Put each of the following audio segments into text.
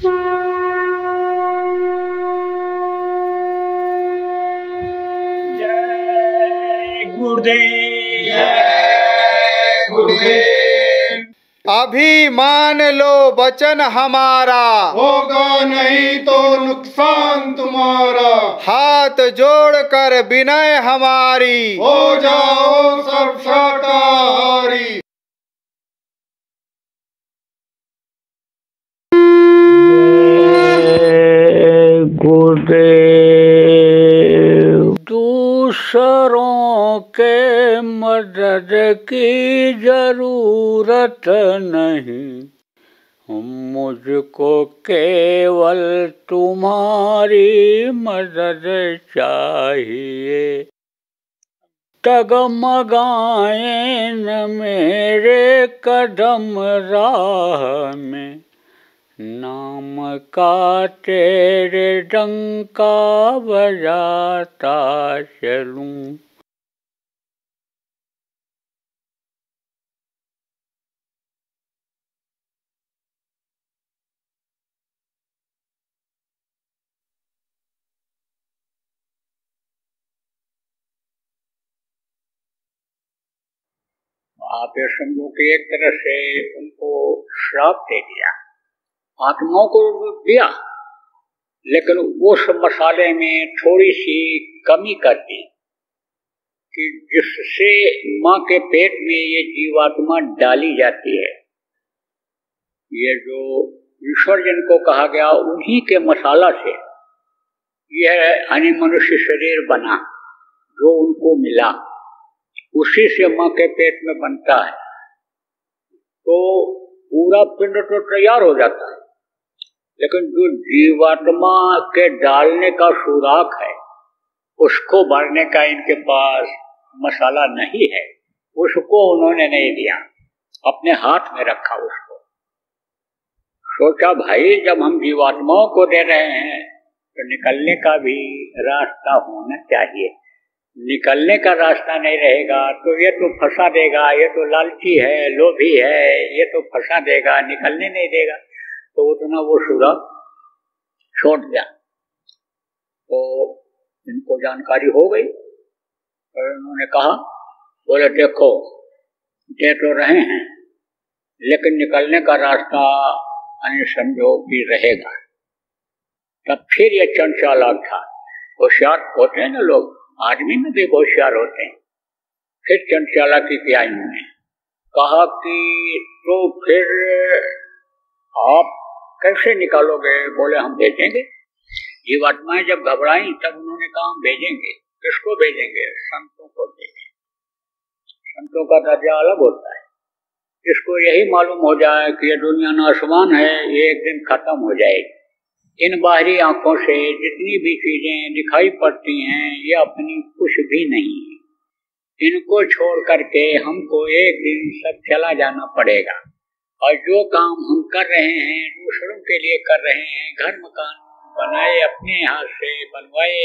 जय गुरुदेव, जय गुरुदेव। अभी मान लो वचन हमारा, होगा नहीं तो नुकसान तुम्हारा। हाथ जोड़कर विनय हमारी, हो जाओ सब शाकाहारी। गुरुदेव। दूसरों के मदद की जरूरत नहीं, मुझको केवल तुम्हारी मदद चाहिए। डगमगाए न मेरे कदम राह में, नाम का तेरे डंका बजाता चलूं। आप ये समझो कि एक तरह से उनको श्राप दे दिया, आत्माओं को दिया, लेकिन उस मसाले में थोड़ी सी कमी कर दी कि जिससे माँ के पेट में ये जीवात्मा डाली जाती है, ये जो ईश्वर जिनको कहा गया उन्हीं के मसाला से यह मनुष्य शरीर बना, जो उनको मिला उसी से माँ के पेट में बनता है। तो पूरा पिंड तो तैयार हो जाता है, लेकिन जो जीवात्मा के डालने का सुराख है उसको भरने का इनके पास मसाला नहीं है, उसको उन्होंने नहीं दिया, अपने हाथ में रखा उसको। सोचा भाई जब हम जीवात्माओं को दे रहे हैं तो निकलने का भी रास्ता होना चाहिए। निकलने का रास्ता नहीं रहेगा तो ये तो फंसा देगा, ये तो लालची है, लोभी है, ये तो फंसा देगा, निकलने नहीं देगा। तो उतना वो सुराग छोड़ दिया। तो इनको जानकारी हो गई और उन्होंने कहा, बोले देखो दे तो रहे हैं लेकिन निकलने का रास्ता समझो भी रहेगा। तब फिर ये चंचला था, होशियार होते हैं ना लोग, आदमी में भी होशियार होते हैं। फिर चंचला की किया इन्होंने कहा कि तो फिर आप कैसे निकालोगे? बोले हम भेजेंगे। जीवात्माएं जब घबराई तब उन्होंने कहा हम भेजेंगे। किसको भेजेंगे? संतों को भेजेंगे। संतों का दर्जा अलग होता है। इसको यही मालूम हो जाए कि ये दुनिया नाशवान है, ये एक दिन खत्म हो जाएगी। इन बाहरी आंखों से जितनी भी चीजें दिखाई पड़ती हैं ये अपनी कुछ भी नहीं है। इनको छोड़ करके हमको एक दिन सब चला जाना पड़ेगा। और जो काम हम कर रहे हैं दूसरों के लिए कर रहे हैं, घर मकान बनाए अपने हाथ से बनवाए,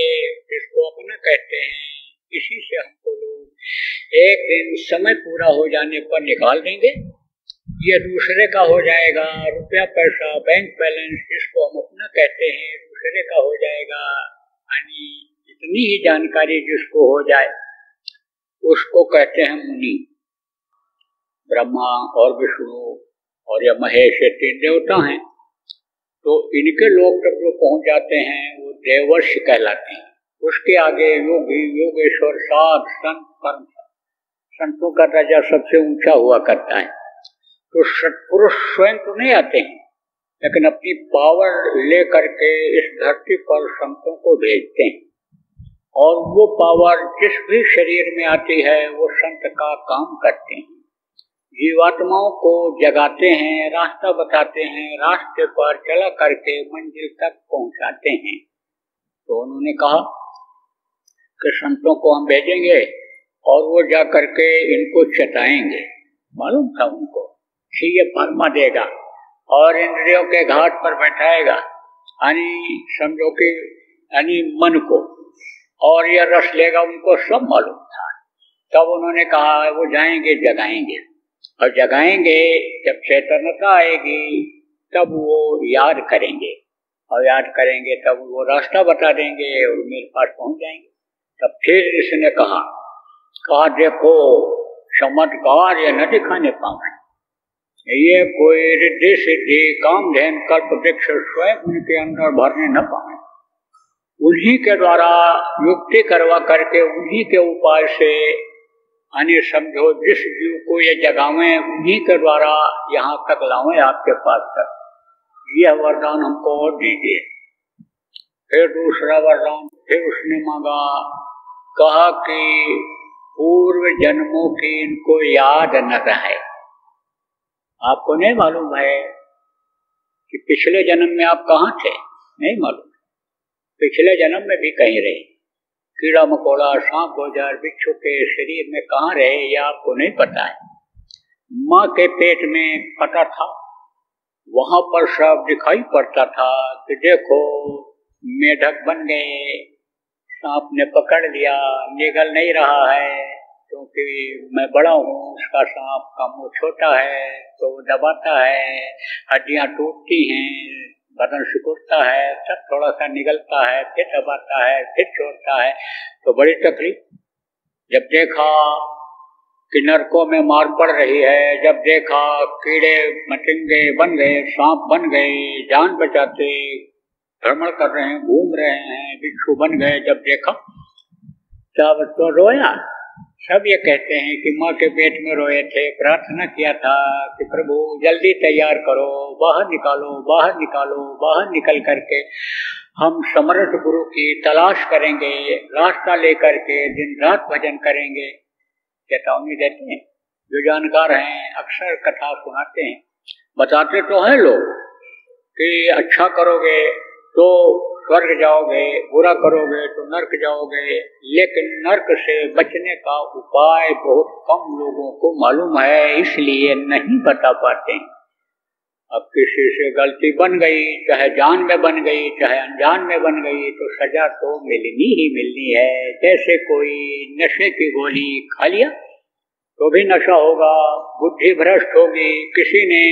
इसको अपना कहते हैं, इसी से हमको लोग एक दिन समय पूरा हो जाने पर निकाल देंगे। ये दूसरे का हो जाएगा, रुपया पैसा बैंक बैलेंस जिसको हम अपना कहते हैं दूसरे का हो जाएगा। यानी इतनी ही जानकारी जिसको हो जाए उसको कहते हैं मुनि। ब्रह्मा और विष्णु और या महेश ये तीन देवता हैं, तो इनके लोग तक जो पहुंच जाते हैं वो देवर्ष कहलाते हैं। उसके आगे योगी योगेश्वर साध संत परम संतों का दर्जा सबसे ऊंचा हुआ करता है। तो सत्पुरुष स्वयं तो नहीं आते हैं, लेकिन अपनी पावर ले करके इस धरती पर संतों को भेजते हैं, और वो पावर जिस भी शरीर में आती है वो संत का काम करते हैं। जीवात्माओं को जगाते हैं, रास्ता बताते हैं, रास्ते पर चला करके मंजिल तक पहुंचाते हैं। तो उन्होंने कहा कि संतों को हम भेजेंगे और वो जा करके इनको चटाएंगे। मालूम था उनको कि ये फरमा देगा और इंद्रियों के घाट पर बैठाएगा, यानी समझो कि यानी मन को, और ये रस लेगा, उनको सब मालूम था। तब उन्होंने कहा वो जाएंगे जगाएंगे, और जगाएंगे जब चैतन्यता आएगी तब वो याद करेंगे, और याद करेंगे तब वो रास्ता बता देंगे और मेरे पास पहुंच जाएंगे। तब फिर इसने कहा देखो चमत्कार ये न दिखाने पाए, ये कोई रिद्धि सिद्धि कामधेन कल्प वृक्ष स्वयं उनके अंदर भरने न पाए, उन्हीं के द्वारा युक्ति करवा करके उन्हीं के उपाय से यानी समझो जिस जीव को ये जगावे उन्हीं के द्वारा यहाँ तक लावे आपके पास तक, यह वरदान हमको और दीजिए। फिर दूसरा वरदान फिर उसने मांगा, कहा कि पूर्व जन्मों की इनको याद न रहे। आपको नहीं मालूम है कि पिछले जन्म में आप कहाँ थे, नहीं मालूम। पिछले जन्म में भी कहीं रहे, कीड़ा मकोड़ा सांप गोजर बिच्छू के शरीर में कहाँ रहे यह आपको नहीं पता है। माँ के पेट में पता था, वहां पर सब दिखाई पड़ता था कि देखो मेढक बन गए, सांप ने पकड़ लिया, निगल नहीं रहा है क्योंकि मैं बड़ा हूँ, उसका सांप का मुंह छोटा है तो वो दबाता है, हड्डियां टूटती हैं, बदन सिकुड़ता है, सब थोड़ा सा निगलता है, फिर दबाता है, फिर छोड़ता है, तो बड़ी तकलीफ। जब देखा कि नरकों में मार पड़ रही है, जब देखा कीड़े मटिंगे बन गए, सांप बन गए, जान बचाते भ्रमण कर रहे हैं, घूम रहे हैं, बिच्छू बन गए, जब देखा तब तो रोया। सब ये कहते हैं कि माँ के पेट में रोए थे, प्रार्थना किया था कि प्रभु जल्दी तैयार करो, बाहर निकालो, बाहर निकालो, बाहर निकल करके हम समर्थ गुरु की तलाश करेंगे, रास्ता लेकर के दिन रात भजन करेंगे। चेतावनी देते हैं, जो जानकार हैं अक्सर कथा सुनाते हैं, बताते तो हैं लोग कि अच्छा करोगे तो स्वर्ग जाओगे, बुरा करोगे तो नर्क जाओगे, लेकिन नर्क से बचने का उपाय बहुत कम लोगों को मालूम है, इसलिए नहीं बता पाते। अब किसी से गलती बन गई, चाहे जान में बन गई चाहे अनजान में बन गई, तो सजा तो मिलनी ही मिलनी है। जैसे कोई नशे की गोली खा लिया तो भी नशा होगा, बुद्धि भ्रष्ट होगी। किसी ने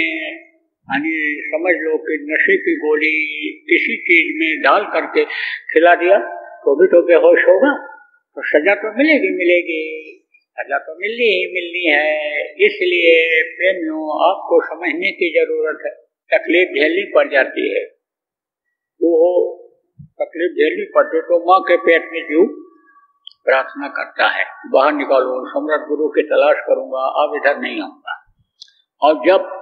समझ लो कि नशे की गोली किसी चीज में डाल करके खिला दिया तो भी तो बेहोश होगा, तो सजा तो मिलेगी मिलेगी, सजा तो मिलनी ही मिलनी है। इसलिए प्रेमियों आपको समझने की जरूरत है, तकलीफ झेलनी पड़ जाती है। वो तकलीफ झेलनी पड़ती तो माँ के पेट में जीव प्रार्थना करता है, बाहर निकालो, सम्राट गुरु की तलाश करूंगा, अब इधर नहीं आऊंगा। और जब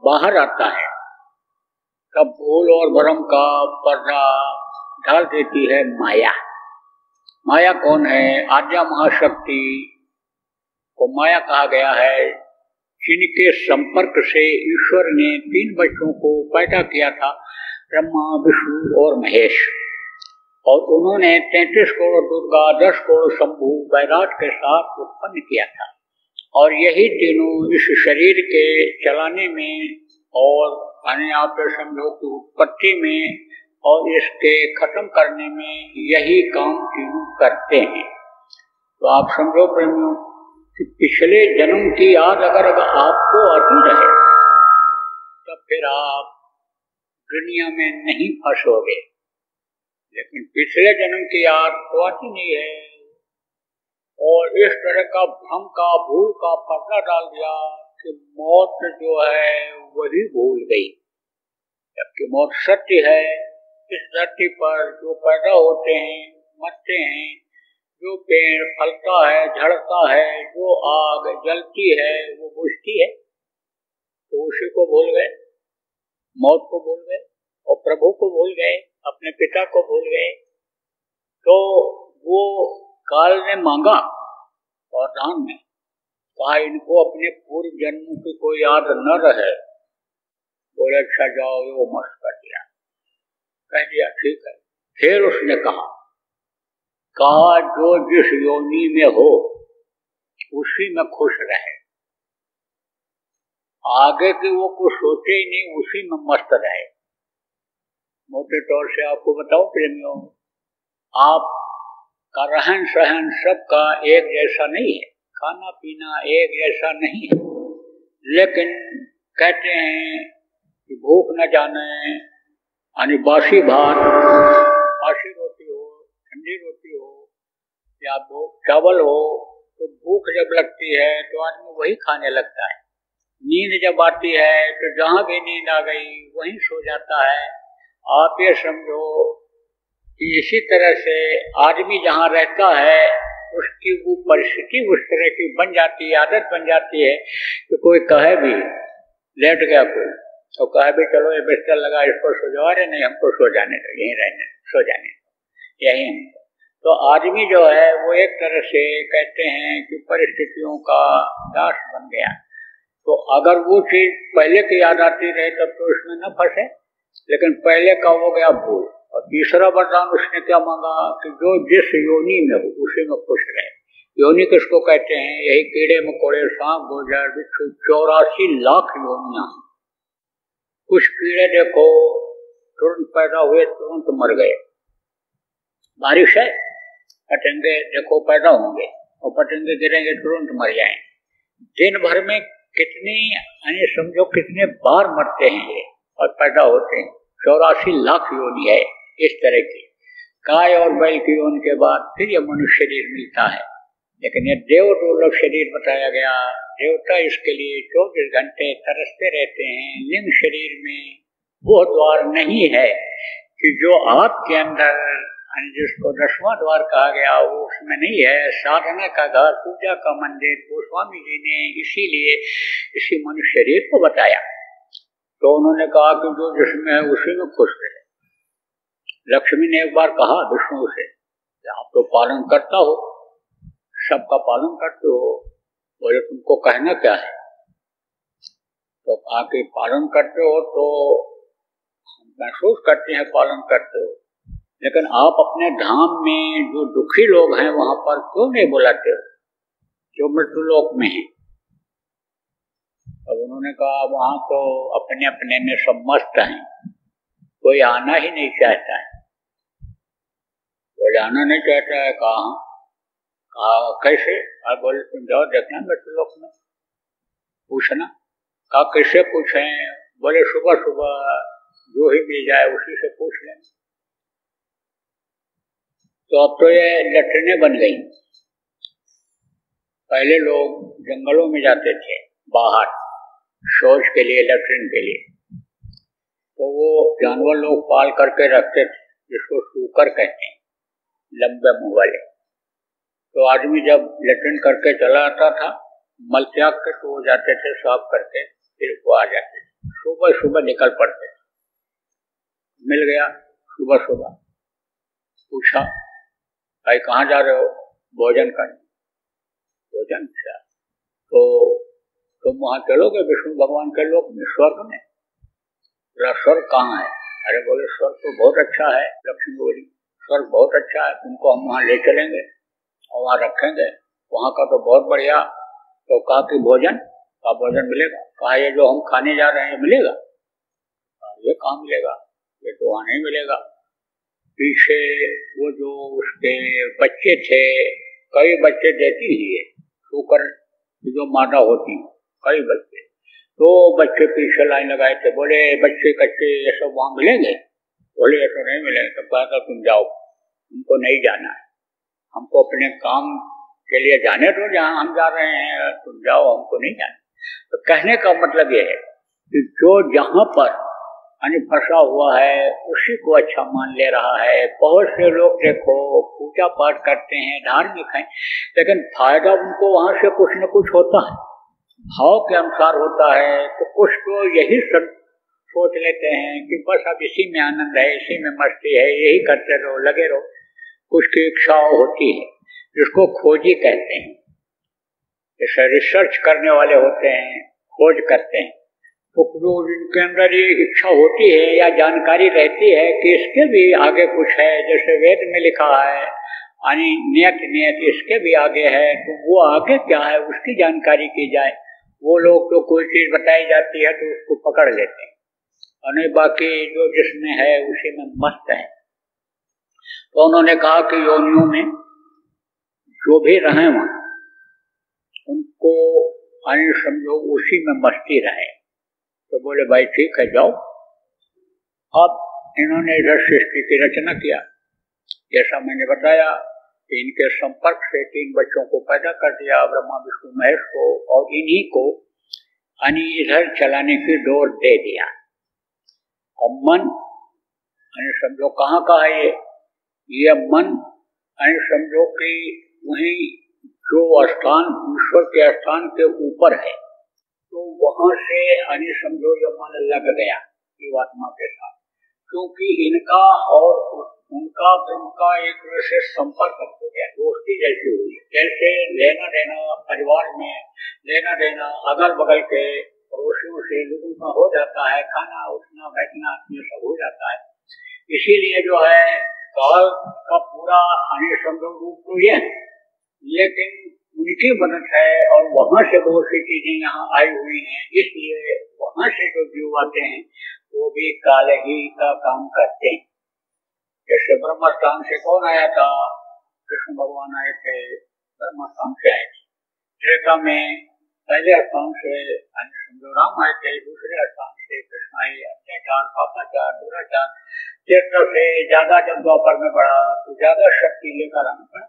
बाहर आता है तब भूल और भ्रम का पर्दा डाल देती है माया। माया कौन है? आद्या महाशक्ति को माया कहा गया है, जिनके संपर्क से ईश्वर ने 3 बच्चों को पैदा किया था, ब्रह्मा विष्णु और महेश। और उन्होंने 33 करोड़ दुर्गा, 10 करोड़ शंभु वैराट के साथ उत्पन्न किया था। और यही तीनों इस शरीर के चलाने में और आप समझो कि उत्पत्ति में और इसके खत्म करने में यही काम तीनों करते हैं। तो आप समझो प्रेमियों कि पिछले जन्म की याद अगर आपको आती रहे तब फिर आप दुनिया में नहीं फंसोगे, लेकिन पिछले जन्म की याद तो आती नहीं है। और इस तरह का भ्रम का भूल का पर्दा डाल दिया कि मौत जो है वही भूल गई, जबकि मौत सत्य है। इस धरती पर जो पैदा होते हैं मरते हैं, जो पेड़ फलता है झड़ता है, जो आग जलती है वो बुझती है, तो उसी को भूल गए, मौत को भूल गए और प्रभु को भूल गए, अपने पिता को भूल गए। तो वो काल ने मांगा और दान में कहा इनको अपने पूर्व जन्म की कोई याद न रहे। बोले अच्छा जाओ, वो मस्त कर दिया, कह दिया ठीक है। फिर उसने कहा जो जिस योनि में हो उसी में खुश रहे, आगे की वो कुछ सोचे ही नहीं, उसी में मस्त रहे। मोटे तौर से आपको बताओ प्रेमियों, आप का रहन सहन सबका एक जैसा नहीं है, खाना पीना एक जैसा नहीं है, लेकिन कहते हैं कि भूख न जाने, यानी बासी भात, बासी रोटी हो, ठंडी रोटी हो या चावल हो, तो भूख जब लगती है तो आदमी वही खाने लगता है। नींद जब आती है तो जहां भी नींद आ गई वहीं सो जाता है। आप ये समझो कि इसी तरह से आदमी जहाँ रहता है उसकी वो परिस्थिति उस तरह की बन जाती है, आदत बन जाती है कि कोई कहे भी, लेट गया कोई तो कहे भी चलो ये बिस्तर लगा, इसको सो जाओ, अरे नहीं हमको सो जाने दो, यहीं रहने, सो जाने दो, यही हमको। तो आदमी जो है वो एक तरह से कहते हैं कि परिस्थितियों का दास बन गया। तो अगर वो चीज पहले की याद आती रहे तब तो इसमें न फंसे, लेकिन पहले का हो गया भूल। और तीसरा वरदान उसने क्या मांगा कि जो जिस योनि में हो उसी में खुश रहे। योनि किसको कहते हैं? यही कीड़े मकोड़े, सांप, गोजर, बिच्छू, 84 लाख योनियां। कुछ कीड़े देखो तुरंत पैदा हुए तुरंत मर गए, बारिश है, पतंगे देखो पैदा होंगे और पतंगे गिरेंगे तुरंत मर जाएंगे। दिन भर में कितनी, यानी समझो कितने बार मरते हैं ये और पैदा होते हैं। 84 लाख योनि है इस तरह की। गाय और बैल की योनि के बाद फिर ये मनुष्य शरीर मिलता है। लेकिन ये देव दुर्लभ शरीर बताया गया। देवता इसके लिए 24 घंटे तरसते रहते हैं। लिंग शरीर में वो द्वार नहीं है कि जो आपके अंदर, जिसको 10वां द्वार कहा गया, वो उसमें नहीं है। साधना का घर, पूजा का मंदिर गोस्वामी जी ने इसीलिए इसी मनुष्य शरीर को बताया। तो उन्होंने कहा कि जो जिसमें है उसी में खुश रहे। लक्ष्मी ने एक बार कहा विष्णु से, आप तो पालन करता हो, सबका पालन करते हो, बोले तुमको कहना क्या है? तो कहा कि पालन करते हो तो महसूस करते हैं पालन करते हो, लेकिन आप अपने धाम में जो दुखी लोग हैं वहां पर क्यों नहीं बुलाते हो, जो मृत्युलोक में है? अब उन्होंने कहा वहां तो अपने अपने में सब मस्त हैं, कोई आना ही नहीं चाहता है। कोई आना नहीं चाहता है। कहा कैसे? आप बोले तुम जाओ देखना मृत्युलोक में, पूछना। कहा कैसे पूछें? बोले सुबह सुबह जो ही मिल जाए उसी से पूछ लें। तो अब तो ये लैट्रिनें बन गई। पहले लोग जंगलों में जाते थे बाहर शौच के लिए, लैट्रिन के लिए, तो वो जानवर लोग पाल करके रखते थे जिसको सूकर कहते हैं, लंबे मुंह वाले। तो आदमी जब लैट्रिन करके चला आता था, मल त्याग के तो वो जाते थे साफ करके, फिर वो आ जाते थे। सुबह सुबह निकल पड़ते थे। मिल गया सुबह सुबह, पूछा भाई कहाँ जा रहे हो? भोजन करने। भोजन किया तो तुम वहां चलोगे विष्णु भगवान के लोक में, स्वर्ग में? स्वर्ग कहाँ है? अरे बोले स्वर्ग तो बहुत अच्छा है। लक्ष्मी बोली स्वर्ग बहुत अच्छा है, तुमको हम वहां ले चलेंगे और वहां रखेंगे, वहां का तो बहुत बढ़िया। तो कहा कि भोजन का भोजन मिलेगा? कहा ये जो हम खाने जा रहे हैं मिलेगा? ये कहाँ मिलेगा, ये तो वहां नहीं मिलेगा। पीछे वो जो उसके बच्चे थे, कई बच्चे देती ही है शुकर जो मादा होती, कई बच्चे, तो बच्चे पीछे लाइन लगाए थे। बोले बच्चे कच्चे ये सब वहां मिलेंगे? बोले ये तो नहीं मिलेंगे। तो कहा था तुम जाओ, हमको नहीं जाना है, हमको अपने काम के लिए जाने दो, जहाँ हम जा रहे हैं तुम जाओ, हमको नहीं जाना। तो कहने का मतलब ये है कि जो जहाँ पर यानी फंसा हुआ है उसी को अच्छा मान ले रहा है। बहुत से लोग देखो पूजा पाठ करते हैं, धार्मिक हैं, लेकिन फायदा उनको वहां से कुछ न कुछ होता है, भाव के अनुसार होता है। तो कुछ तो यही सोच लेते हैं कि बस अब इसी में आनंद है, इसी में मस्ती है, यही करते रहो, लगे रहो। कुछ की इच्छा होती है जिसको खोजी कहते हैं, जैसे रिसर्च करने वाले होते हैं, खोज करते हैं। तो जो जिनके अंदर ये इच्छा होती है या जानकारी रहती है कि इसके भी आगे कुछ है, जैसे वेद में लिखा है यानी नियत नियत इसके भी आगे है, तो वो आगे क्या है उसकी जानकारी की जाए। वो लोग तो कोई चीज बताई जाती है तो उसको पकड़ लेते हैं, और नहीं बाकी जो जिसमें है उसी में मस्त है। तो उन्होंने कहा कि योनियों में जो भी रहे वहां उनको समझो उसी में मस्ती रहे, तो बोले भाई ठीक है जाओ। अब इन्होंने इधर सृष्टि की रचना किया, जैसा मैंने बताया कि इनके संपर्क से 3 बच्चों को पैदा कर दिया, ब्रह्मा विष्णु महेश को, और इन्हीं को इधर चलाने की डोर दे दिया। और मन समझो कहाँ का है ये मन समझो कि वही जो स्थान ईश्वर के स्थान के ऊपर है, तो वहां से समझो ये मन लग गया जीवात्मा के साथ, क्योंकि इनका और उनका ब्रह्म का एक तरह से संपर्क हो गया, दोस्ती जैसी हुई। जैसे लेना देना परिवार में, लेना देना अगल बगल के पड़ोसियों से लोगों का हो जाता है, खाना उठना बैठना ये सब हो जाता है। इसीलिए जो है काल का पूरा समझो रूप तो ये, लेकिन उनकी मदद है और वहां से बहुत सी चीजें यहाँ आई हुई हैं, इसलिए वहां से जो जीव आते हैं वो भी काल ही का काम करते हैं। जैसे ब्रह्म स्थान से कौन आया था? कृष्ण भगवान आए थे, ब्रह्म स्थान से आए थे। त्रेता में पहले स्थान से समझो राम आए थे, दूसरे स्थान से कृष्ण आए। अत्याचार, पापाचार, दुराचार, त्रेता से ज्यादा जब द्वापर में बढ़ा तो ज्यादा शक्ति लेकर आना पड़ा।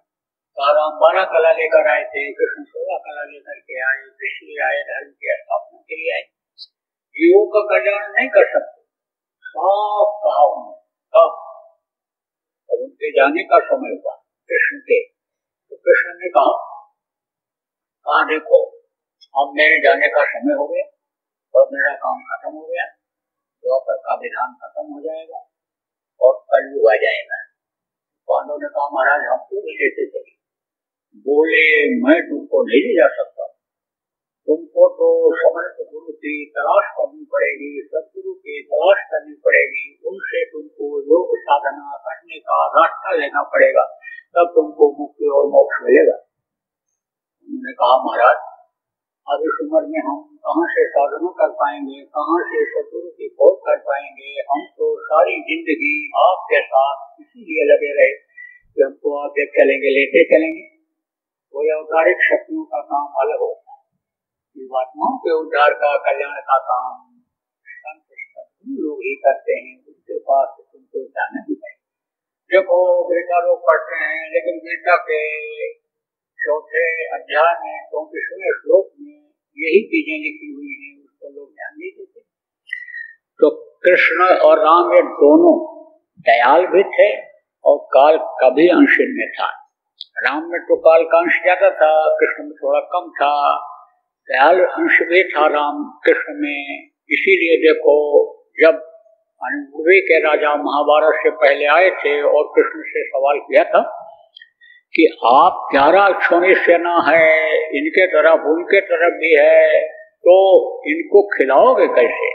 राम 12 कला लेकर आए थे, कृष्ण 16 कला लेकर के आए, इसलिए आए धर्म की स्थापना के लिए आए। जीवों का कल्याण नहीं कर सकते, साफ कहा उन्होंने। अब उनके जाने का समय हुआ कृष्ण के, तो कृष्ण ने कहा देखो अब मेरे जाने का समय हो गया और मेरा काम खत्म हो गया, द्वापर का विधान खत्म हो जाएगा और कलयुग आ जाएगा। पांडव ने कहा महाराज हमको भी लेते चलिए। बोले मैं तुमको नहीं ले जा सकता, तुमको तो समर्थ गुरु की तलाश करनी पड़ेगी, सदगुरु की तलाश करनी पड़ेगी, उनसे तुमको योग साधना करने का रास्ता लेना पड़ेगा, तब तुमको मुक्ति और मोक्ष मिलेगा। उन्होंने कहा महाराज अब इस उम्र में हम कहाँ से साधना कर पाएंगे, कहाँ से सदगुरु की खोज कर पाएंगे। हम तो सारी जिंदगी आपके साथ इसीलिए लगे रहे कि हमको आगे चलेंगे, लेते चलेंगे। कोई औतारिक शक्तियों का काम अलग होता है, जीवात्माओं के उद्धार का, कल्याण का काम संत लोग ही करते हैं, उनके पास तुमको जाना भी चाहिए। देखो गीता लोग पढ़ते हैं, लेकिन गीता के 4थे अध्याय में 34वें श्लोक में यही चीजें लिखी हुई हैं, उसको लोग ध्यान नहीं देते। तो कृष्ण और राम ये दोनों दयाल भी थे और काल का भी अंश में था। राम में तो काल का अंश ज्यादा था, कृष्ण में थोड़ा कम था। दयाल अंश भी था राम कृष्ण में। इसीलिए देखो जब उर्वी के राजा महाभारत से पहले आए थे और कृष्ण से सवाल किया था कि आप 11 अक्षौणी सेना है, इनके तरफ उनके तरफ भी है, तो इनको खिलाओगे कैसे,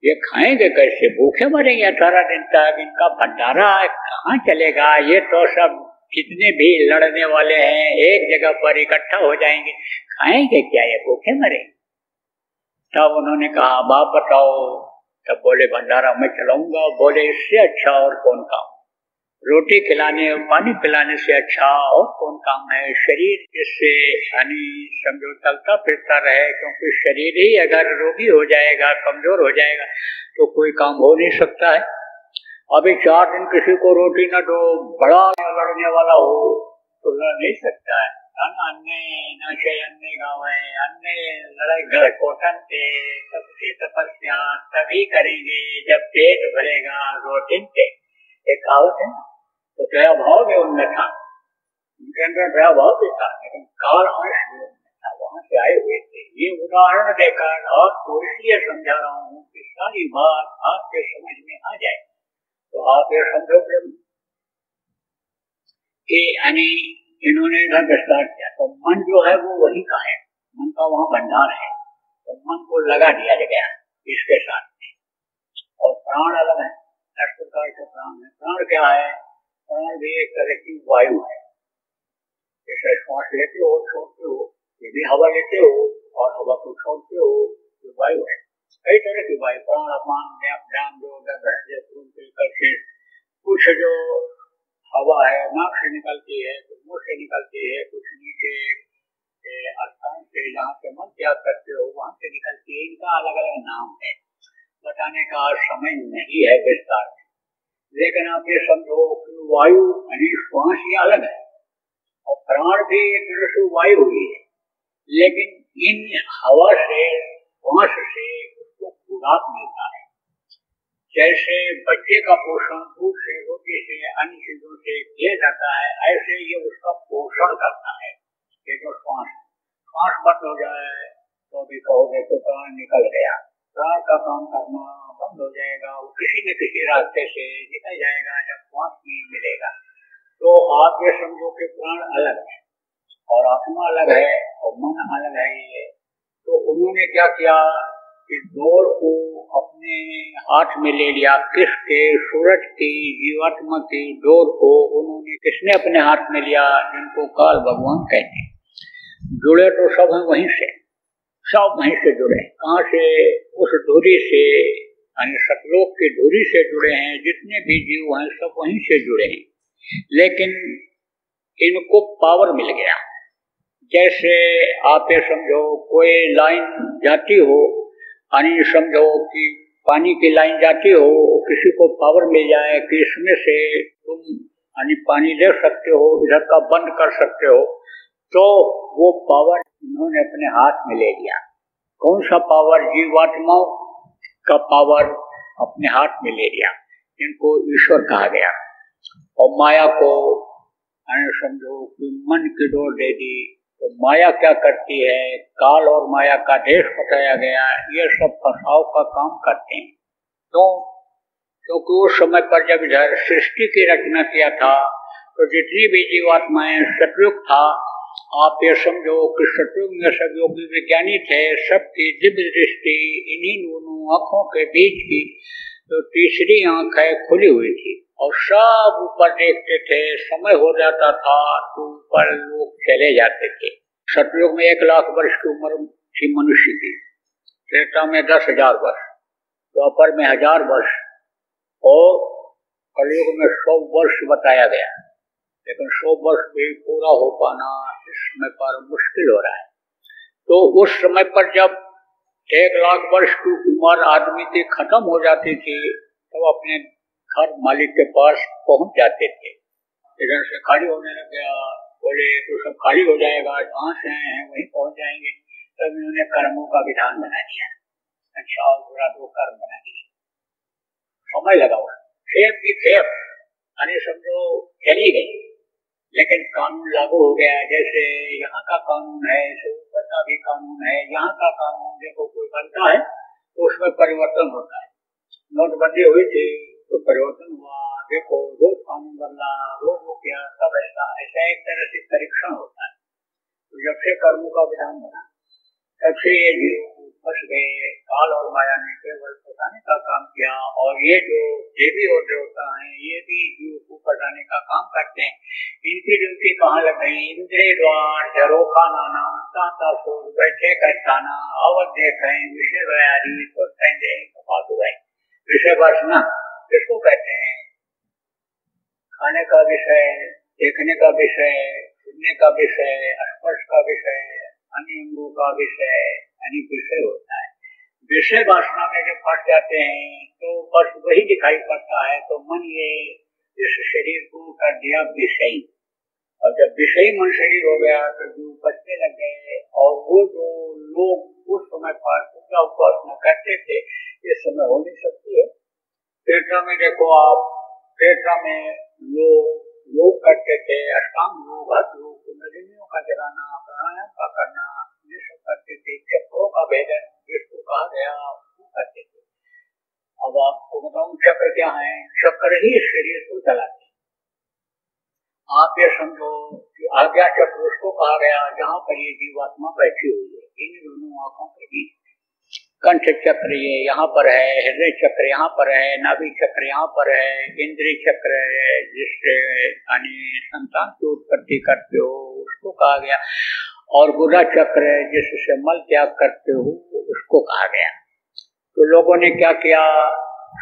ये खाएंगे कैसे, भूखे मरेंगे 18 दिन तक, इनका भंडारा कहाँ चलेगा। ये तो सब जितने भी लड़ने वाले हैं एक जगह पर इकट्ठा हो जाएंगे, खाएंगे क्या, ये भूखे मरेंगे। तब उन्होंने कहा बाप बताओ। तब बोले भंडारा मैं चलाऊंगा। बोले इससे अच्छा और कौन काम, रोटी खिलाने और पानी पिलाने से अच्छा और कौन काम है। शरीर जिससे समझो चलता फिरता रहे, क्योंकि शरीर ही अगर रोगी हो जाएगा, कमजोर हो जाएगा, तो कोई काम हो नहीं सकता है। अभी 4 दिन किसी को रोटी न दो, बड़ा लड़ने वाला हो तो लड़ नहीं सकता है। अन्य नशे अन्य गाँव अन्य लड़ाई घर कोटन के सबसे तपस्या तभी करेंगे जब पेट भरेगा रोटी पे। एक कहावत है ना, तो दया भाव भी उनमें था, उनके अंदर दया भाव भी था, लेकिन काल अंश भी था, वहां से आए हुए थे। ये उदाहरण देकर आपको इसलिए समझा रहा हूँ कि सारी बात आपके समझ में आ जाए। तो आप ये समझो कि इन्होंने इधर विस्तार किया, तो मन जो है वो वही का है, मन का वहाँ भंडार है, तो मन को लगा दिया गया इसके साथ में। और प्राण अलग है, 10 प्रकार के प्राण है। प्राण क्या है? प्राण भी एक तरह की वायु है। जैसे श्वास लेते हो छोड़ते हो, ये भी हवा लेते हो और हवा को छोड़ते हो, ये वायु है। कई तरह की वायु, प्राण अपान ध्यान जो करके कुछ जो हवा है नाक से निकलती है, कुछ मुंह से निकलती है, कुछ नीचे स्थान से जहाँ से मन त्याग करते हो वहां से निकलती है। इनका अलग अलग नाम है, बताने का समय नहीं है विस्तार में। लेकिन आप ये समझो कि वायु यानी श्वास ये अलग है और प्राण भी एक तरह से वायु हुई है, लेकिन इन हवा से श्वास से उसको खुराक मिलता है। जैसे बच्चे का पोषण दूध से, रोटी से, अन्य चीजों से किया जाता है, ऐसे ये उसका पोषण करता है। ये जो श्वास बंद हो जाए तो भी कहोगे तो प्राण निकल गया, प्राण का काम करना बंद हो जाएगा, वो किसी न किसी रास्ते से निकल जाएगा जब श्वास नहीं मिलेगा। तो आप ये समझो कि प्राण अलग है और आत्मा अलग है और मन अलग है। ये तो उन्होंने क्या किया कि डोर को अपने हाथ में ले लिया। किसके? सूरज की, जीवात्मा की डोर को उन्होंने किसने अपने हाथ में लिया? जिनको काल भगवान कहते हैं। जुड़े तो सब हैं वहीं से, सब वहीं से जुड़े। कहाँ से? उस धुरी से, यानी सतलोक की धुरी से जुड़े हैं। जितने भी जीव हैं सब वहीं से जुड़े हैं, लेकिन इनको पावर मिल गया। जैसे आप ये समझो कोई लाइन जाती हो, यानी समझो कि पानी की लाइन जाती हो, किसी को पावर मिल जाए कि इसमें से तुम यानी पानी ले सकते हो, इधर का बंद कर सकते हो, तो वो पावर उन्होंने अपने हाथ में ले लिया। कौन सा पावर? जीवात्माओं का पावर अपने हाथ में ले लिया, जिनको ईश्वर कहा गया। और माया को समझो कि मन की डोर दे दी। तो माया क्या करती है? काल और माया का देश बताया गया, ये सब फसाव का काम करते हैं। तो क्योंकि उस समय पर जब इधर सृष्टि की रचना किया था तो जितनी भी जीवात्माएं, सतयुग था, आप ये समझो कि सतयुग में सब योगी विज्ञानी थे, सबकी दिव्य दृष्टि इन्हीं दोनों आंखों के बीच की तो तीसरी आंख है खुली हुई थी और सब ऊपर देखते थे। समय हो जाता था तो ऊपर लोग चले जाते थे। सतयुग में 1 लाख वर्ष की उम्र थी मनुष्य की, त्रेता में 10,000 वर्ष, द्वापर में 1000 वर्ष और कलयुग में 100 वर्ष बताया गया। लेकिन 100 वर्ष भी पूरा हो पाना इस समय पर मुश्किल हो रहा है। तो उस समय पर जब 1 लाख वर्ष की उम्र आदमी की खत्म हो जाती थी तो अपने घर मालिक के पास पहुंच जाते थे। इधर से खाली होने लग गया, बोले तो सब खाली हो जाएगा, जहाँ से आए हैं वहीं पहुंच जाएंगे। तब उन्होंने कर्मों का विधान बना दिया, अच्छा और बुरा 2 कर्म बना दिए। समय लगा हुआ, खेप की खेप यानी समझो चली गई, लेकिन कानून लागू हो गया। जैसे यहाँ का कानून है, ऊपर का भी कानून है। यहाँ का कानून देखो कोई बनता है तो उसमें परिवर्तन होता है। नोटबंदी हुई थी तो परिवर्तन हुआ, देखो रोज कानून बदला, रोज वो किया, सब ऐसा एक तरह से परीक्षण होता है। तो जब से कर्मों का विधान बना तब से ये जीव फंस गए। काल और माया ने केवल फंसाने का काम किया और ये जो देवी और देवता हैं ये भी जीव को फंसाने का काम करते हैं। इनकी ड्यूटी कहाँ लग गई? इंद्रिय द्वार झरोखा नाना ताता सोर बैठे करताना आवत देखें विषय बयारी विषय वासना किसको कहते हैं? खाने का विषय, देखने का विषय, सुनने का विषय, स्पर्श का विषय, अन्य अंगों का विषय यानी विषय होता है। विषय वासना में जब फंस जाते हैं तो बस वही दिखाई पड़ता है। तो मन ये इस शरीर को कर दिया विषयी, और जब विषयी मन शरीर हो गया तो जीव बचने लग गए। और वो जो लोग उस समय पर पूजा उपासना करते थे इस समय हो नहीं सकती है। पेटा में देखो आप, पेटा में लोग करते थे, अष्टांग योग, हठ योग, नदियों का जलाना, प्राणायाम का करना, ये सब करते थे। चक्रों का भेदन जिसको कहा गया वो करते थे। अब आपको बताऊं चक्र क्या है? चक्र ही शरीर को चलाते। आप ये समझो कि आज्ञा चक्र उसको कहा गया जहाँ पर ये जीवात्मा बैठी हुई है, इन दोनों आंखों के बीच। कंठ चक्र ये यहाँ पर है, हृदय चक्र यहाँ पर है, नाभि चक्र यहाँ पर है, इंद्रिय चक्र है जिससे यानी संतान की उत्पत्ति करते हो उसको कहा गया, और गुदा चक्र है जिससे मल त्याग करते हो उसको कहा गया। तो लोगों ने क्या किया?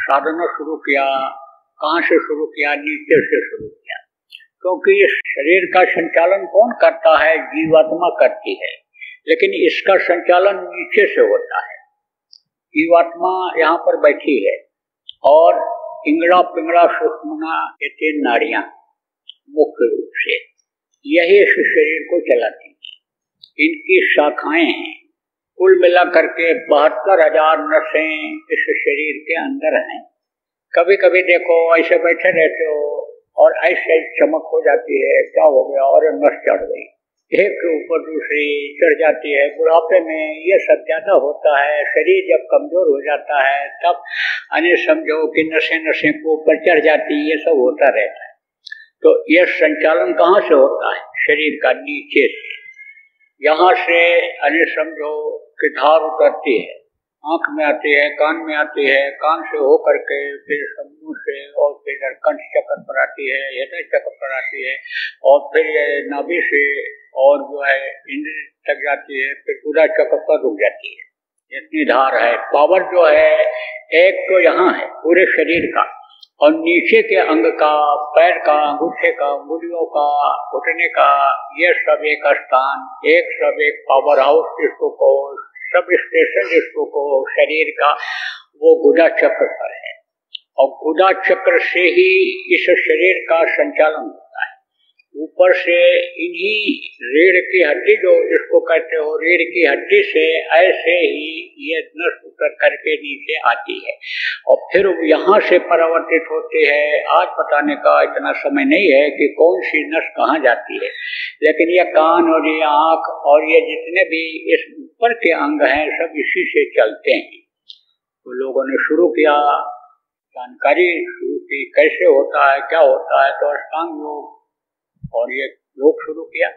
साधना शुरू किया। कहाँ से शुरू किया? नीचे से शुरू किया, क्योंकि इस शरीर का संचालन कौन करता है? जीवात्मा करती है, लेकिन इसका संचालन नीचे से होता है। जीवात्मा यहाँ पर बैठी है और इंगड़ा पिंगड़ा सुषुम्ना ये 3 नाड़ियां मुख्य रूप से यही इस शरीर को चलाती हैं। इनकी शाखाएं हैं, कुल मिला करके 72,000 नसें इस शरीर के अंदर हैं। कभी कभी देखो ऐसे बैठे रहते हो और ऐसे चमक हो जाती है, क्या हो गया, और नस चढ़ गई, एक के ऊपर दूसरी चढ़ जाती है। बुढ़ापे में ये सब ज्यादा होता है। शरीर जब कमजोर हो जाता है तब अन्य समझो कि नसें नसें को ऊपर चढ़ जाती है, ये सब होता रहता है। तो यह संचालन कहाँ से होता है? शरीर का नीचे से। यहाँ से अन्य समझो कि धार उतरती है, आंख में आती है, कान में आती है, कान से हो करके फिर मुंह से और फिर कंठ चक्र पर आती है, हृदय चक्र पर आती है और फिर ये नाभि से और जो है इंद्र तक जाती है, फिर गुदा चक्र पर रुक जाती है। इतनी धार है। पावर जो है एक तो यहाँ है पूरे शरीर का, और नीचे के अंग का, पैर का, अंगूठे का, उंगलियों का, घुटने का, ये सब एक स्थान, एक सब एक पावर हाउस जिसको को सब स्टेशन जिसको को शरीर का, वो गुदा चक्र पर है। और गुदा चक्र से ही इस शरीर का संचालन होता है। ऊपर से इन्हीं रीढ़ की हड्डी जो जिसको कहते हो, रीढ़ की हड्डी से ऐसे ही ये नस उतर करके नीचे आती है और फिर यहाँ से परावर्तित होती है। आज बताने का इतना समय नहीं है कि कौन सी नस कहाँ जाती है, लेकिन ये कान और ये आँख और ये जितने भी इस ऊपर के अंग हैं सब इसी से चलते हैं। तो लोगों ने शुरू किया, जानकारी शुरू की कैसे होता है, क्या होता है, तो अष्टांग योग और ये योग शुरू किया।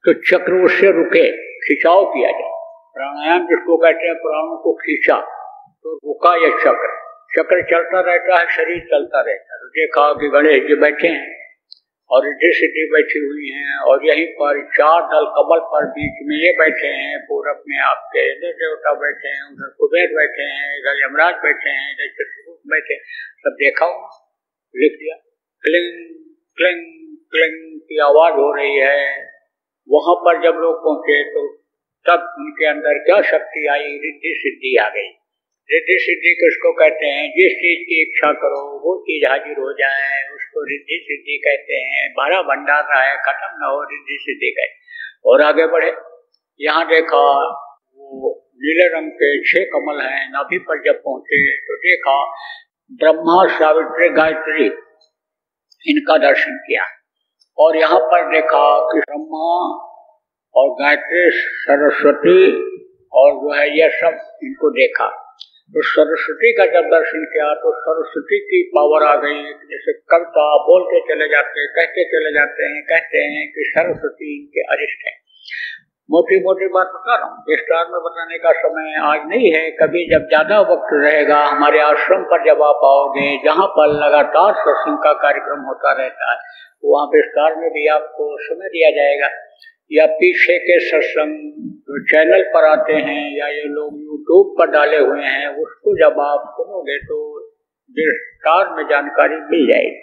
तो चक्र उससे रुके, खिंचाव किया जाए। प्राणायाम जिसको कहते हैं, प्राणों को खींचा तो रुका यह चक्र। चक्र चलता रहता है, शरीर चलता रहता है। तो देखा कि गणेश जी बैठे हैं और रिद्धि सिद्धि बैठी हुई हैं और यहीं पर 4 दल कमल पर बीच में ये बैठे हैं। पूरब में आपके इंद्र देवता बैठे हैं, उधर कुबेर बैठे हैं, इधर यमराज बैठे हैं, इधर चित्रकूट बैठे। सब देखा, लिख दिया। क्लिंग क्लिंग क्लिंग की आवाज हो रही है। वहां पर जब लोग पहुंचे तो तब उनके अंदर क्या शक्ति आई? रिद्धि सिद्धि आ गई। रिद्धि सिद्धि किसको कहते हैं? जिस चीज की इच्छा करो वो चीज हाजिर हो जाए, उसको रिद्धि सिद्धि कहते हैं। 12 भंडार रहा है, खत्म न हो, रिद्धि सिद्धि कहते। और आगे बढ़े, यहाँ देखा वो नीले रंग के 6 कमल हैं। नाभि पर जब पहुंचे तो देखा ब्रह्मा, सावित्री, गायत्री, इनका दर्शन किया। और यहाँ पर देखा कि ब्रह्मा और गायत्री, सरस्वती और जो है ये सब, इनको देखा। तो सरस्वती का जब दर्शन किया तो सरस्वती की पावर आ गई। जैसे कविता बोलते चले जाते, कहते चले जाते हैं, कहते हैं कि सरस्वती इनके अरिष्ट है। मोटी मोटी बात बता रहा हूँ, विस्तार में बताने का समय आज नहीं है। कभी जब ज्यादा वक्त रहेगा हमारे आश्रम पर जब आप आओगे, जहाँ पर लगातार सत्संग का कार्यक्रम होता रहता है, वहाँ विस्तार में भी आपको समय दिया जाएगा। या पीछे के सत्संग जो चैनल पर आते हैं या ये लोग यूट्यूब पर डाले हुए हैं, उसको जब आप सुनोगे तो विस्तार में जानकारी मिल जाएगी।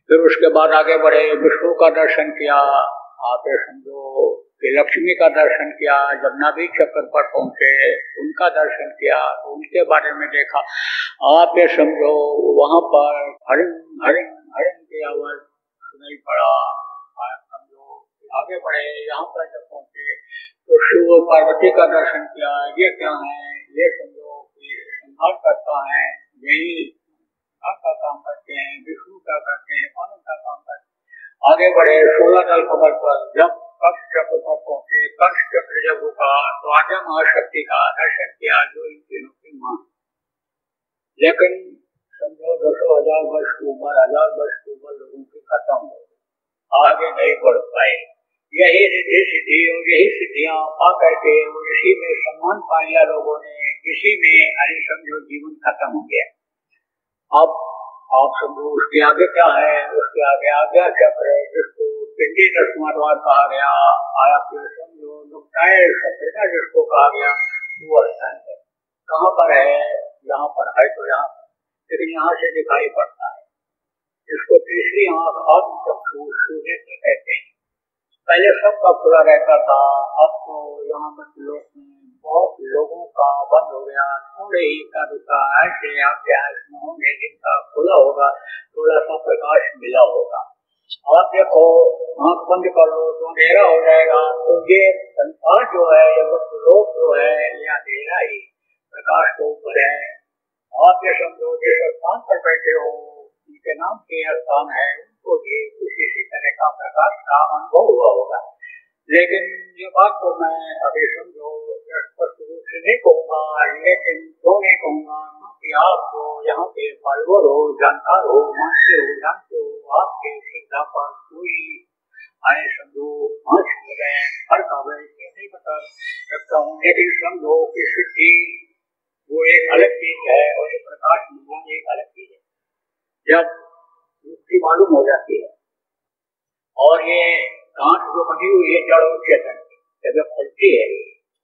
फिर उसके बाद आगे बढ़े, विष्णु का दर्शन किया, आप ये समझो कि लक्ष्मी का दर्शन किया। जब नाभि चक्र पर पहुंचे उनका दर्शन किया तो उनके बारे में देखा। आप ये समझो वहां पर हरिण हरिण हरिण की आवाज सुनाई पड़ा। आप समझो आगे बढ़े, यहाँ पर जब पहुंचे तो शिव और पार्वती का दर्शन किया। ये क्या है? ये समझो कि संहार करता है, यही का काम करते हैं, विष्णु का करते हैं, पालन का काम करते हैं। आगे बढ़े, 16 दल कमल पर जब कंस चक्र पर पहुंचे, कंस चक्र जब रुका तो आद्या महाशक्ति का दर्शन किया, जो इन तीनों की मां। लेकिन समझो 200,000 वर्ष की उम्र, 1000 वर्ष की उम्र लोगों की खत्म हो, आगे नहीं बढ़ पाए। यही रिद्धि सिद्धि और यही सिद्धियां पा करके इसी में सम्मान पा लिया लोगों ने, इसी में अरे समझो जीवन खत्म हो गया। अब आप समझो उसके आगे क्या है? उसके आगे आज्ञा चक्र है, जिसको पिंडी दसवां द्वार कहा गया। आया फिर समझो नुक्ताए सफेदा जिसको कहा गया, वो स्थान है। कहाँ पर है? यहाँ पर है तो यहाँ, लेकिन यहाँ से दिखाई पड़ता है। इसको तीसरी आंख आत्म चक्षु सूर्य कहते हैं। पहले सबका खुला रहता था, अब तो यहाँ पर लोग बहुत लोगों का बंद हो गया। गया, थोड़े ही का रुका ऐसे अभ्यास में होंगे, जिनका खुला होगा थोड़ा सा प्रकाश मिला होगा। आप देखो आंख बंद कर लो तो अंधेरा हो जाएगा, तो ये संसार जो है, ये लोक जो है, ये अंधेरा ही, प्रकाश तो ऊपर है। आप ये समझो जिस स्थान पर बैठे हो, उनके नाम के स्थान है, उनको भी कुछ इसी तरह का प्रकाश का अनुभव हुआ होगा। लेकिन ये बात तो मैं अभी समझो स्पष्ट रूप से नहीं कहूँगा, लेकिन क्यों नहीं कहूँगा, क्योंकि आप जो यहाँ पे फॉलोअर हो, जानकार हो, मानते हो, जानते हो, आपके श्रद्धा पर कोई आए समझो आँच लगाए फर्क आवे, ये नहीं बता सकता हूँ। लेकिन समझो कि सिद्धि वो एक अलग चीज है और ये प्रकाश मिलना एक अलग चीज है। जब मुक्ति मालूम हो जाती है और ये गांठ जो बनी हुई है जड़ और चेतन की, जब खुलती है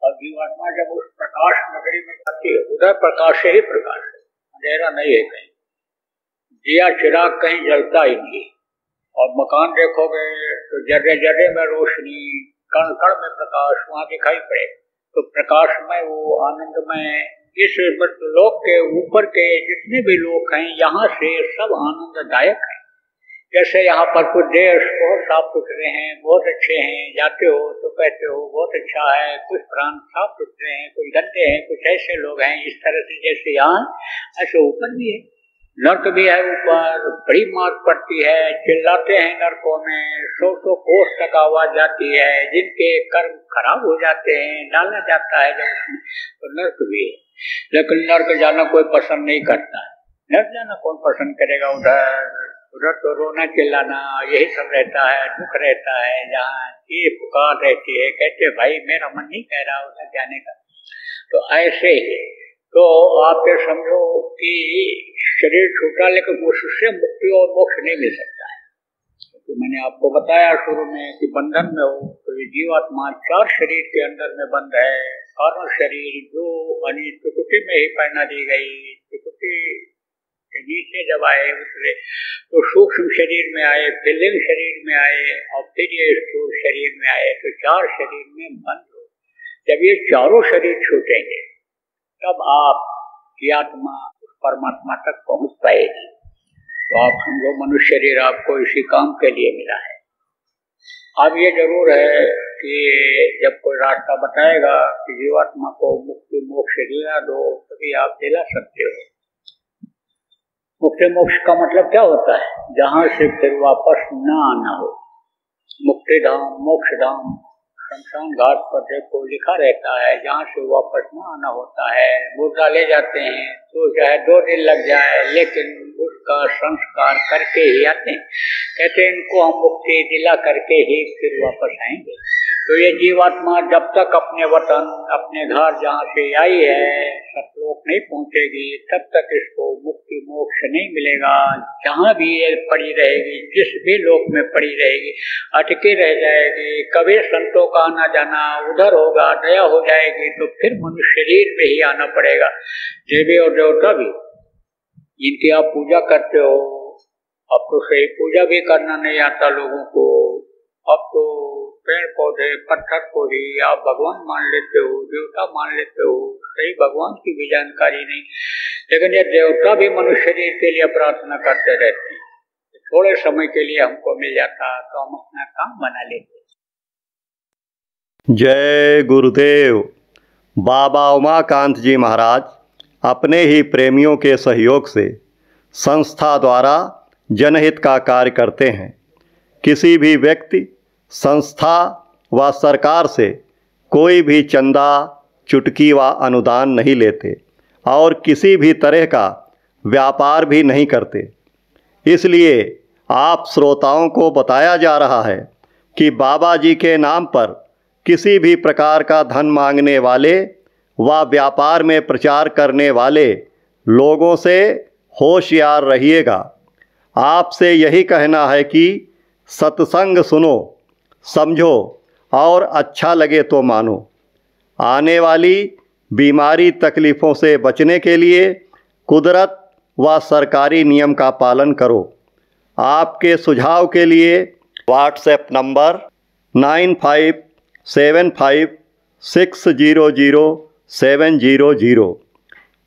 और जीवात्मा जब उस प्रकाश नगरी में जाती है, उधर प्रकाश ही प्रकाश है, अंधेरा नहीं है कहीं, दिया चिराग कहीं जलता ही नहीं। और मकान देखोगे तो जर्रे जर्रे में रोशनी, कण कण में प्रकाश वहां दिखाई पड़े। तो प्रकाश में वो आनंद में इस लोक के ऊपर के जितने भी लोग हैं, यहाँ से सब आनंददायक है। जैसे यहाँ पर कुछ देश बहुत साफ सुथरे हैं, बहुत अच्छे हैं, जाते हो तो कहते हो बहुत अच्छा है, कुछ प्रांत साफ सुथरे हैं, कुछ गंदे हैं, कुछ ऐसे लोग हैं। इस तरह से जैसे यहाँ ऐसे ऊपर भी है, नर्क भी है, ऊपर बड़ी मार पड़ती है, चिल्लाते हैं नरकों में, 100 कोस तक आवाज जाती है, जिनके कर्म खराब हो जाते हैं डाला जाता है जब उसमें, तो नर्क भी है। लेकिन नर्क जाना कोई पसंद नहीं करता है, नर्क जाना कौन पसंद करेगा? उधर तो रोना चिल्लाना यही सब रहता है, दुख रहता है, जहाँ ये पुकार रहती है, कहते भाई मेरा मन नहीं कह रहा उधर जाने का। तो ऐसे ही तो आप ये समझो कि शरीर छूटा, लेकिन उससे मुक्ति और मोक्ष नहीं मिल सकता है। तो मैंने आपको बताया शुरू में कि बंधन में हो तो ये जीवात्मा 4 शरीर के अंदर में बंद है। कारण शरीर जो त्रिकुटी में ही पहना दी गई, त्रिकुटी के नीचे जब आए उतरे तो सूक्ष्म शरीर में आए, फिर लिंग शरीर में आए और फिर ये स्थूल शरीर में आए, तो 4 शरीर में बंद हो। जब ये चारों शरीर छूटेंगे तब आप की आत्मा उस परमात्मा तक पहुंच पाएगी। तो आप समझो मनुष्य शरीर आपको इसी काम के लिए मिला है। अब ये जरूर है कि जब कोई रास्ता बताएगा कि जीवात्मा को मुक्ति मोक्ष दिला दो, तभी आप दिला सकते हो। मुक्ति मोक्ष का मतलब क्या होता है? जहां से फिर वापस न आना हो। मुक्ति धाम, मोक्ष धाम, शमशान घाट पर देखो लिखा रहता है, जहाँ से वापस न आना होता है। मुर्दा ले जाते हैं तो चाहे 2 दिन लग जाए, लेकिन उसका संस्कार करके ही आते हैं। कहते हैं इनको हम मुक्ति दिला करके ही फिर वापस आएंगे। तो ये जीवात्मा जब तक अपने वतन, अपने घर जहाँ से आई है, सतलोक नहीं पहुँचेगी, तब तक इसको मुक्ति मोक्ष नहीं मिलेगा। जहाँ भी ये पड़ी रहेगी, जिस भी लोक में पड़ी रहेगी, अटकी रह जाएगी। कभी संतों का आना जाना उधर होगा, दया हो जाएगी तो फिर मनुष्य शरीर में ही आना पड़ेगा। देवी और देवता भी जिनकी आप पूजा करते हो, अब तो सही पूजा भी करना नहीं आता लोगों को। अब तो पेड़ पौधे पत्थर को ही आप भगवान मान लेते हो, देवता मान लेते हो, सही भगवान की भी जानकारी नहीं। लेकिन ये देवता भी मनुष्य शरीर के लिए प्रार्थना करते रहते हैं, थोड़े समय के लिए हमको मिल जाता तो हम अपना काम बना लेते। जय गुरुदेव। बाबा उमाकांत जी महाराज अपने ही प्रेमियों के सहयोग से संस्था द्वारा जनहित का कार्य करते हैं। किसी भी व्यक्ति, संस्था व सरकार से कोई भी चंदा, चुटकी व अनुदान नहीं लेते और किसी भी तरह का व्यापार भी नहीं करते। इसलिए आप श्रोताओं को बताया जा रहा है कि बाबा जी के नाम पर किसी भी प्रकार का धन मांगने वाले व व्यापार में प्रचार करने वाले लोगों से होशियार रहिएगा। आपसे यही कहना है कि सत्संग सुनो, समझो और अच्छा लगे तो मानो। आने वाली बीमारी तकलीफ़ों से बचने के लिए कुदरत व सरकारी नियम का पालन करो। आपके सुझाव के लिए व्हाट्सएप नंबर 9575600700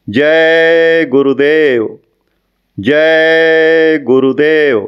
जय गुरुदेव, जय गुरुदेव।